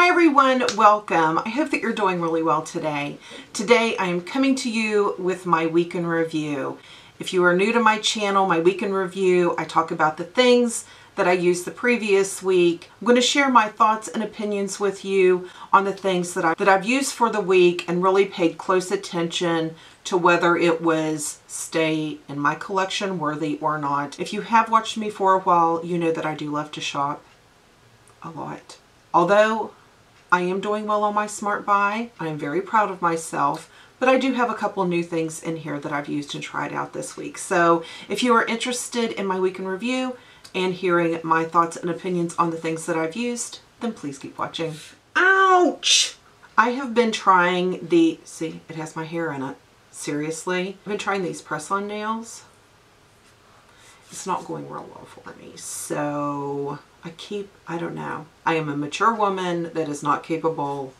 Hi everyone, welcome. I hope that you're doing really well today. Today I am coming to you with my week in review. If you are new to my channel, my week in review, I talk about the things that I used the previous week. I'm going to share my thoughts and opinions with you on the things that I've used for the week and really paid close attention to whether it was stay in my collection worthy or not. If you have watched me for a while, you know that I do love to shop a lot. Although I am doing well on my Smart Buy, I am very proud of myself, but I do have a couple new things in here that I've used and tried out this week. So if you are interested in my week in review and hearing my thoughts and opinions on the things that I've used, then please keep watching. Ouch! I have been trying see, it has my hair in it. Seriously, I've been trying these press-on nails. It's not going real well for me, so I don't know. I am a mature woman that is not capable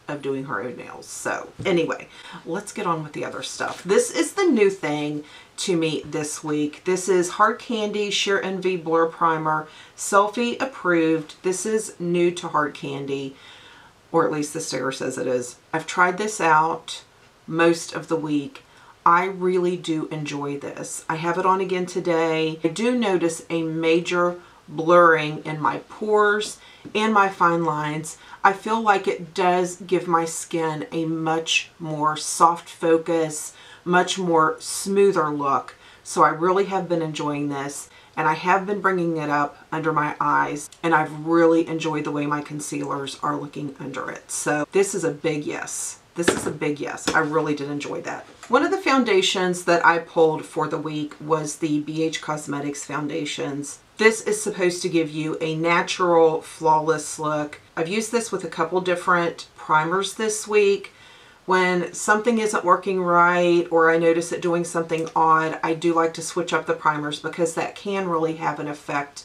of doing her own nails. So anyway, let's get on with the other stuff. This is the new thing to me this week. This is Hard Candy Sheer Envy Blur Primer, Selfie approved. This is new to Hard Candy, or at least the sticker says it is. I've tried this out most of the week. I really do enjoy this. I have it on again today. I do notice a major blurring in my pores and my fine lines. I feel like it does give my skin a much more soft focus, much more smoother look. So I really have been enjoying this, and I have been bringing it up under my eyes, and I've really enjoyed the way my concealers are looking under it. So this is a big yes. This is a big yes. I really did enjoy that. One of the foundations that I pulled for the week was the BH Cosmetics foundations. This is supposed to give you a natural, flawless look. I've used this with a couple different primers this week. When something isn't working right or I notice it doing something odd, I do like to switch up the primers because that can really have an effect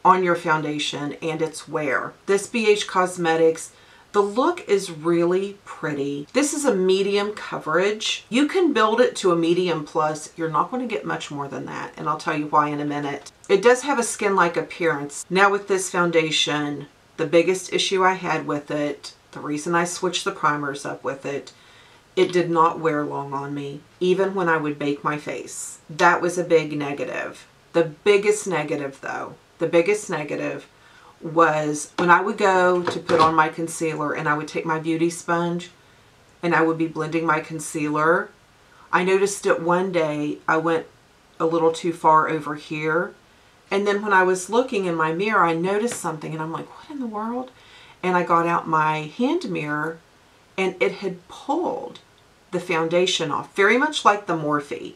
on your foundation and its wear. This BH Cosmetics, the look is really pretty. This is a medium coverage. You can build it to a medium plus. You're not going to get much more than that, and I'll tell you why in a minute. It does have a skin-like appearance. Now with this foundation, the biggest issue I had with it, the reason I switched the primers up with it, it did not wear long on me, even when I would bake my face. That was a big negative. The biggest negative though, the biggest negative was when I would go to put on my concealer and I would take my beauty sponge and I would be blending my concealer. I noticed it one day I went a little too far over here, and then when I was looking in my mirror I noticed something and I'm like, what in the world? And I got out my hand mirror and it had pulled the foundation off, very much like the Morphe.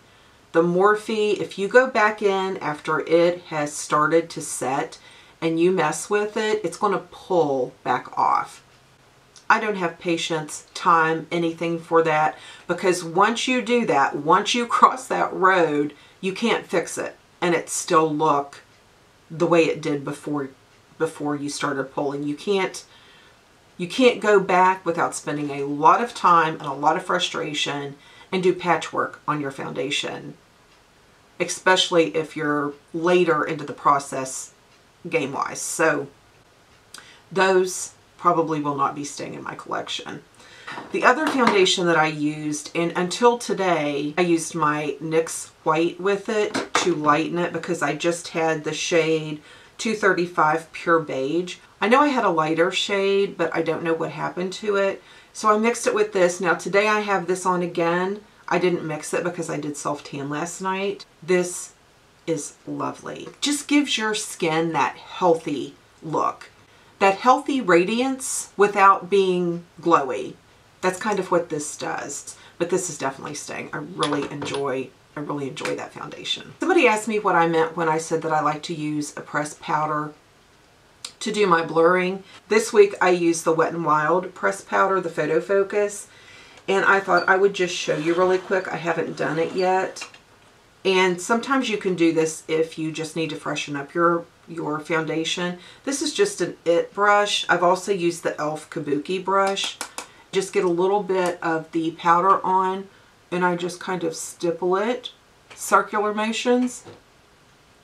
The Morphe, if you go back in after it has started to set and you mess with it, it's going to pull back off. I don't have patience, time, anything for that, because once you do that, once you cross that road, you can't fix it and it still look the way it did before you started pulling. You can't go back without spending a lot of time and a lot of frustration and do patchwork on your foundation, especially if you're later into the process game-wise. So those probably will not be staying in my collection. The other foundation that I used, and until today, I used my NYX white with it to lighten it because I just had the shade 235 Pure Beige. I know I had a lighter shade, but I don't know what happened to it. So I mixed it with this. Now today I have this on again. I didn't mix it because I did self-tan last night. This is lovely. Just gives your skin that healthy look, that healthy radiance without being glowy. That's kind of what this does, but this is definitely staying. I really enjoy that foundation. Somebody asked me what I meant when I said that I like to use a pressed powder to do my blurring. This week I used the Wet n Wild pressed powder, the Photo Focus, and I thought I would just show you really quick. I haven't done it yet. And sometimes you can do this if you just need to freshen up your foundation. This is just an IT brush. I've also used the e.l.f. Kabuki brush. Just get a little bit of the powder on and I just kind of stipple it, circular motions,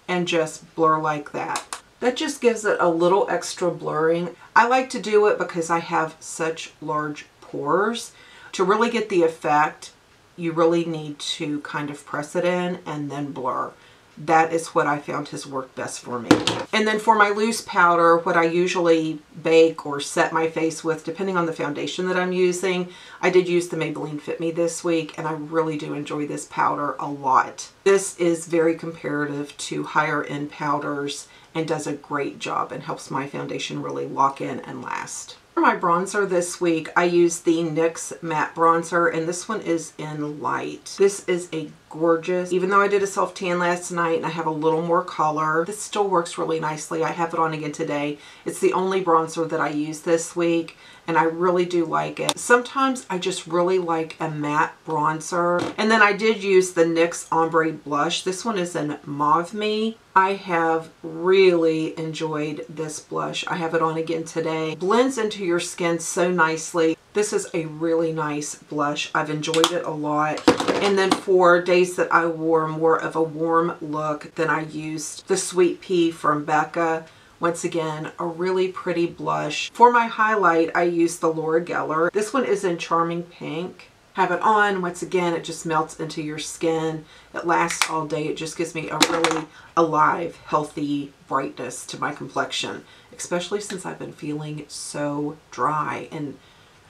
and just blur like that. That just gives it a little extra blurring. I like to do it because I have such large pores. To really get the effect, you really need to kind of press it in and then blur. That is what I found has worked best for me. And then for my loose powder, what I usually bake or set my face with, depending on the foundation that I'm using, I did use the Maybelline Fit Me this week, and I really do enjoy this powder a lot. This is very comparative to higher end powders and does a great job and helps my foundation really lock in and last. For my bronzer this week, I used the NYX matte bronzer, and this one is in light. This is a gorgeous, even though I did a self tan last night and I have a little more color, this still works really nicely. I have it on again today. It's the only bronzer that I use this week, and I really do like it. Sometimes I just really like a matte bronzer. And then I did use the NYX Ombre Blush. This one is in Mauve Me. I have really enjoyed this blush. I have it on again today. Blends into your skin so nicely. This is a really nice blush. I've enjoyed it a lot. And then for days that I wore more of a warm look, then I used the Sweet Pea from Becca. Once again, a really pretty blush. For my highlight, I used the Laura Geller. This one is in Charming Pink. Have it on. Once again, it just melts into your skin. It lasts all day. It just gives me a really alive, healthy brightness to my complexion, especially since I've been feeling so dry and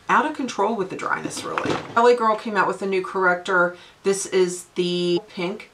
out of control with the dryness, really. LA Girl came out with a new corrector. This is the pink.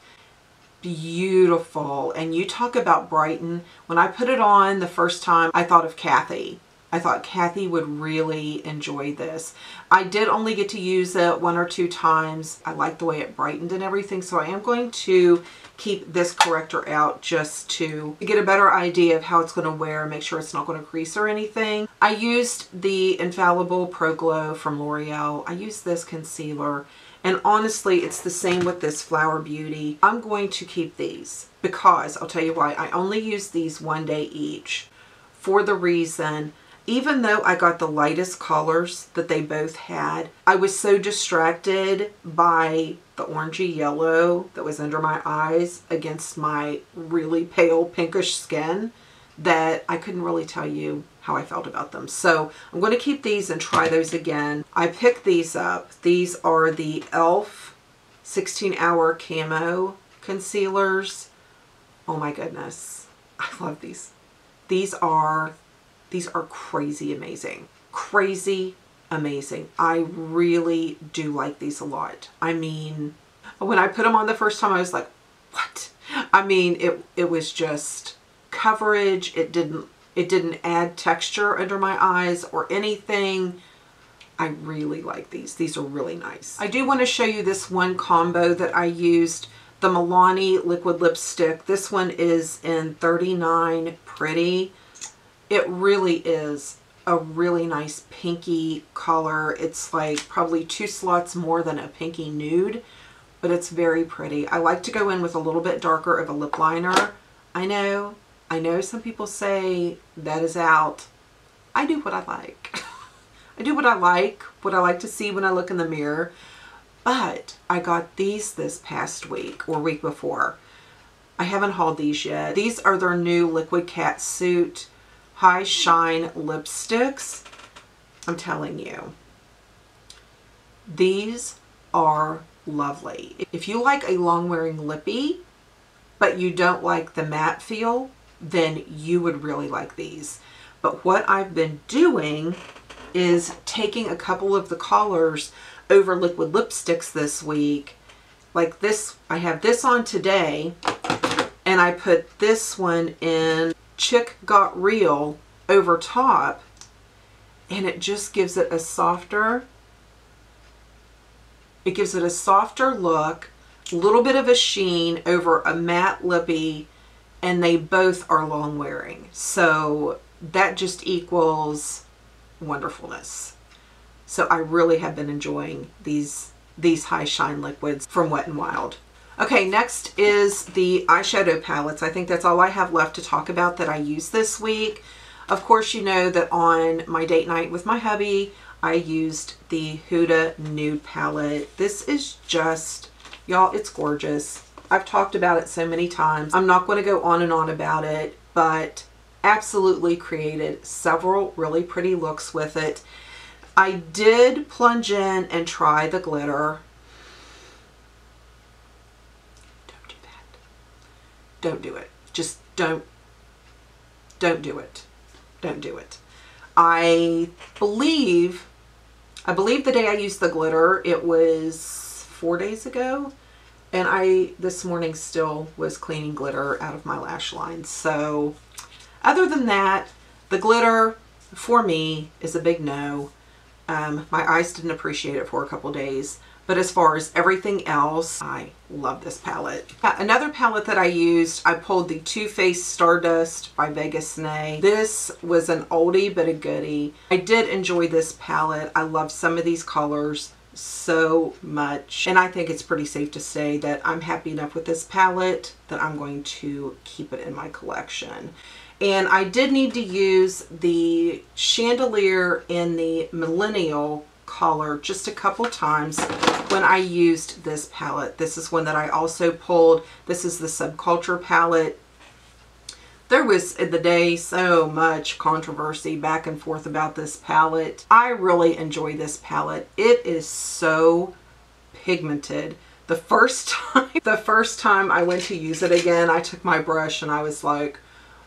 Beautiful. And you talk about brighten. When I put it on the first time, I thought of Kathy. I thought Kathy would really enjoy this. I did only get to use it 1 or 2 times. I like the way it brightened and everything, so I am going to keep this corrector out just to get a better idea of how it's going to wear, make sure it's not going to crease or anything. I used the Infallible Pro Glow from L'Oreal. I used this concealer, and honestly, it's the same with this Flower Beauty. I'm going to keep these because, I'll tell you why, I only use these 1 day each for the reason, even though I got the lightest colors that they both had, I was so distracted by the orangey yellow that was under my eyes against my really pale pinkish skin that I couldn't really tell you how I felt about them. So I'm going to keep these and try those again. I picked these up. These are the e.l.f. 16-Hour Camo Concealers. Oh my goodness. I love these. These are crazy amazing. Crazy amazing. I really do like these a lot. I mean, when I put them on the first time, I was like, what? I mean, it was just coverage. It didn't add texture under my eyes or anything. I really like these. These are really nice. I do want to show you this one combo that I used, the Milani liquid lipstick. This one is in 39 Pretty. It really is a really nice pinky color. It's like probably 2 slots more than a pinky nude, but it's very pretty. I like to go in with a little bit darker of a lip liner. I know some people say that is out. I do what I like. I do what I like to see when I look in the mirror. But I got these this past week or week before. I haven't hauled these yet. These are their new Liquid Cat Suit High Shine lipsticks. I'm telling you, these are lovely. If you like a long wearing lippy, but you don't like the matte feel, then you would really like these. But what I've been doing is taking a couple of the colors over liquid lipsticks this week. Like this, I have this on today, and I put this one in Chick Got Real over top, and it just gives it a softer, look, a little bit of a sheen over a matte lippy, and they both are long wearing. So that just equals wonderfulness. So I really have been enjoying these high shine liquids from Wet n Wild. Okay, next is the eyeshadow palettes. I think that's all I have left to talk about that I used this week. Of course, you know that on my date night with my hubby, I used the Huda Nude palette. This is just, y'all, it's gorgeous. I've talked about it so many times. I'm not going to go on and on about it, but absolutely created several really pretty looks with it. I did plunge in and try the glitter. Don't do that. Don't do it. Just don't do it. Don't do it. I believe the day I used the glitter, it was 4 days ago, and I this morning still was cleaning glitter out of my lash line. So other than that, the glitter for me is a big no. My eyes didn't appreciate it for a couple days, but as far as everything else, I love this palette. Another palette that I used, I pulled the Too Faced Stardust by Snail. This was an oldie but a goodie. I did enjoy this palette. I love some of these colors so much, and I think it's pretty safe to say that I'm happy enough with this palette that I'm going to keep it in my collection. And I did need to use the Chandelier in the Millennial color just a couple times when I used this palette. This is one that I also pulled. This is the Subculture palette. There was in the day so much controversy back and forth about this palette. I really enjoy this palette. It is so pigmented. The first time I went to use it again, I took my brush and I was like,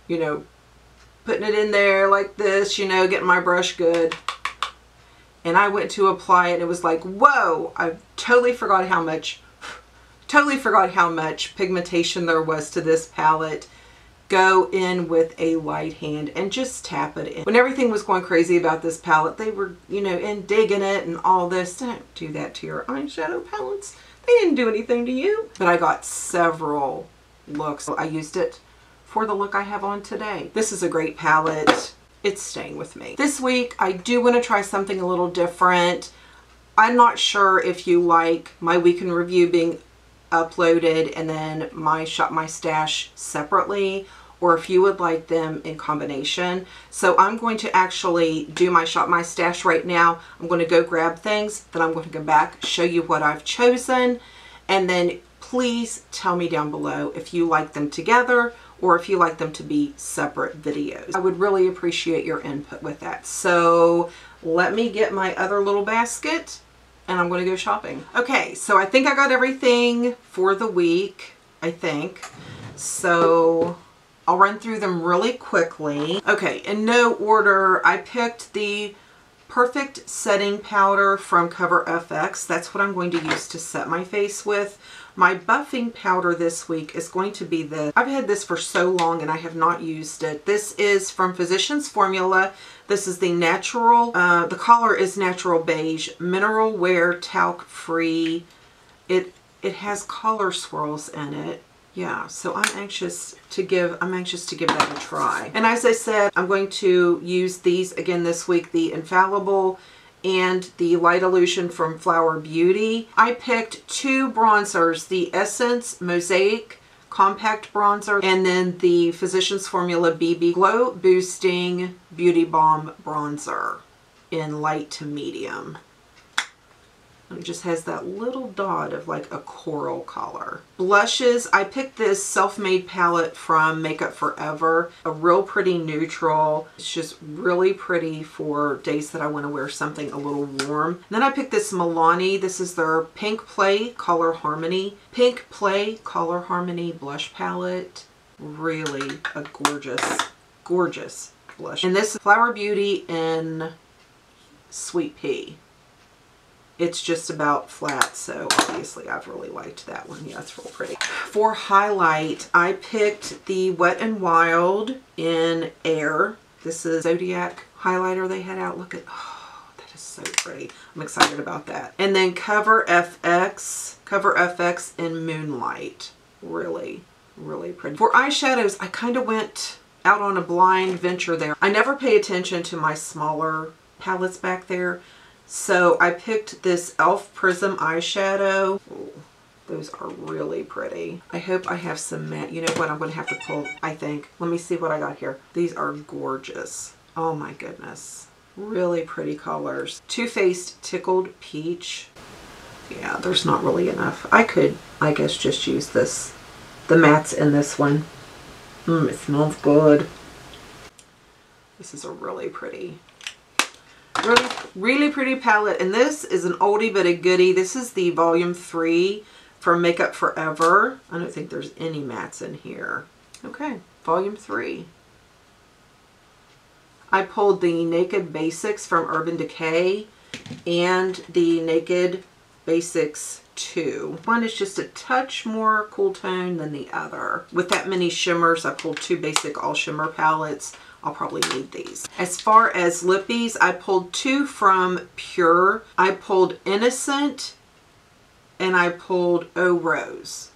you know, putting it in there like this, you know, getting my brush good. And I went to apply it and it was like, whoa, I totally forgot how much pigmentation there was to this palette. Go in with a light hand and just tap it in. When everything was going crazy about this palette, they were, you know, digging it and all this. Don't do that to your eyeshadow palettes. They didn't do anything to you. But I got several looks. I used it for the look I have on today. This is a great palette. It's staying with me. This week, I do want to try something a little different. I'm not sure if you like my week in review being uploaded and then my Shop My Stash separately, or if you would like them in combination. So I'm going to actually do my Shop My Stash right now. I'm going to go grab things, then I'm going to go back, show you what I've chosen, and then please tell me down below if you like them together or if you like them to be separate videos. I would really appreciate your input with that. So let me get my other little basket and I'm going to go shopping. Okay, so I think I got everything for the week, I think. So I'll run through them really quickly. Okay, in no order, I picked the Perfect Setting Powder from Cover FX. That's what I'm going to use to set my face with. My buffing powder this week is going to be this. I've had this for so long and I have not used it. This is from Physicians Formula. This is the natural, the color is Natural Beige, mineral wear, talc free. It has color swirls in it. Yeah, so I'm anxious to give that a try. And as I said, I'm going to use these again this week, the Infallible and the Light Illusion from Flower Beauty. I picked two bronzers, the Essence Mosaic Compact Bronzer and then the Physicians Formula BB Glow Boosting Beauty Balm Bronzer in light to medium. And it just has that little dot of like a coral color. Blushes, I picked this Self-Made palette from Makeup Forever. A real pretty neutral. It's just really pretty for days that I want to wear something a little warm. And then I picked this Milani. This is their Pink Play Color Harmony. Pink Play Color Harmony blush palette. Really a gorgeous, gorgeous blush. And this is Flower Beauty in Sweet Pea. It's just about flat, so obviously I've really liked that one. Yeah, it's real pretty. For highlight, I picked the Wet n Wild in Air. This is Zodiac highlighter they had out. Look at, oh, that is so pretty. I'm excited about that. And then Cover FX in Moonlight. Really, really pretty. For eyeshadows, I kind of went out on a blind venture there. I never pay attention to my smaller palettes back there. So I picked this e.l.f. Prism eyeshadow. Ooh, those are really pretty. I hope I have some matte. You know what? I'm going to have to pull, I think. Let me see what I got here. These are gorgeous. Oh my goodness. Really pretty colors. Too Faced Tickled Peach. Yeah, there's not really enough. I could, I guess, just use this. The mattes in this one. It smells good. This is a really pretty, really pretty palette. And this is an oldie but a goodie. This is the volume 3 from Makeup Forever. I don't think there's any mattes in here. Okay, volume 3. I pulled the Naked Basics from Urban Decay and the Naked Basics 2. One is just a touch more cool tone than the other. With that many shimmers, I pulled 2 basic all shimmer palettes. I'll probably need these. As far as lippies, I pulled 2 from Pure. I pulled Innocent and I pulled Oh Rose.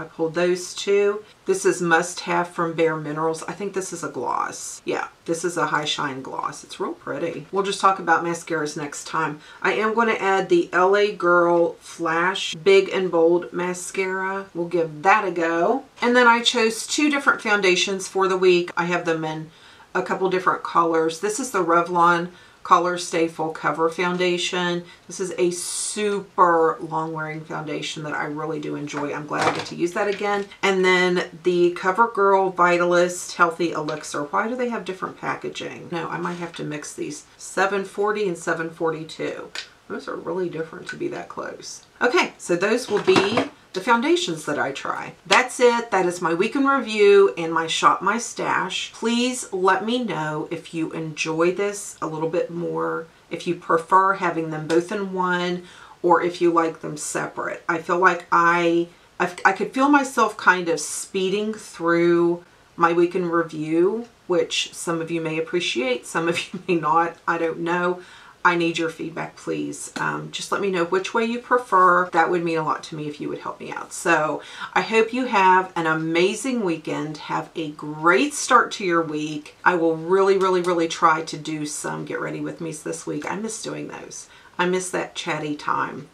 I pulled those 2. This is Must Have from Bare Minerals. I think this is a gloss. Yeah, this is a high shine gloss. It's real pretty. We'll just talk about mascaras next time. I am going to add the LA Girl Flash Big and Bold Mascara. We'll give that a go. And then I chose 2 different foundations for the week. I have them in a couple different colors. This is the Revlon Color Stay Full Cover Foundation. This is a super long wearing foundation that I really do enjoy. I'm glad I get to use that again. And then the CoverGirl Vitalist Healthy Elixir. Why do they have different packaging? No, I might have to mix these. 740 and 742. Those are really different to be that close. Okay, so those will be the foundations that I try. That's it. That is my week in review and my Shop My Stash. Please let me know if you enjoy this a little bit more, if you prefer having them both in one, or if you like them separate. I feel like I could feel myself kind of speeding through my week in review, which some of you may appreciate, some of you may not. I don't know. I need your feedback, please. Just let me know which way you prefer. That would mean a lot to me if you would help me out. So I hope you have an amazing weekend. Have a great start to your week. I will really try to do some Get Ready With Me's this week. I miss doing those. I miss that chatty time.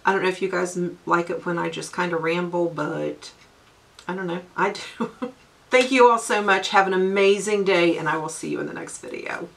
I don't know if you guys like it when I just kind of ramble, but I don't know. I do. Thank you all so much. Have an amazing day, and I will see you in the next video.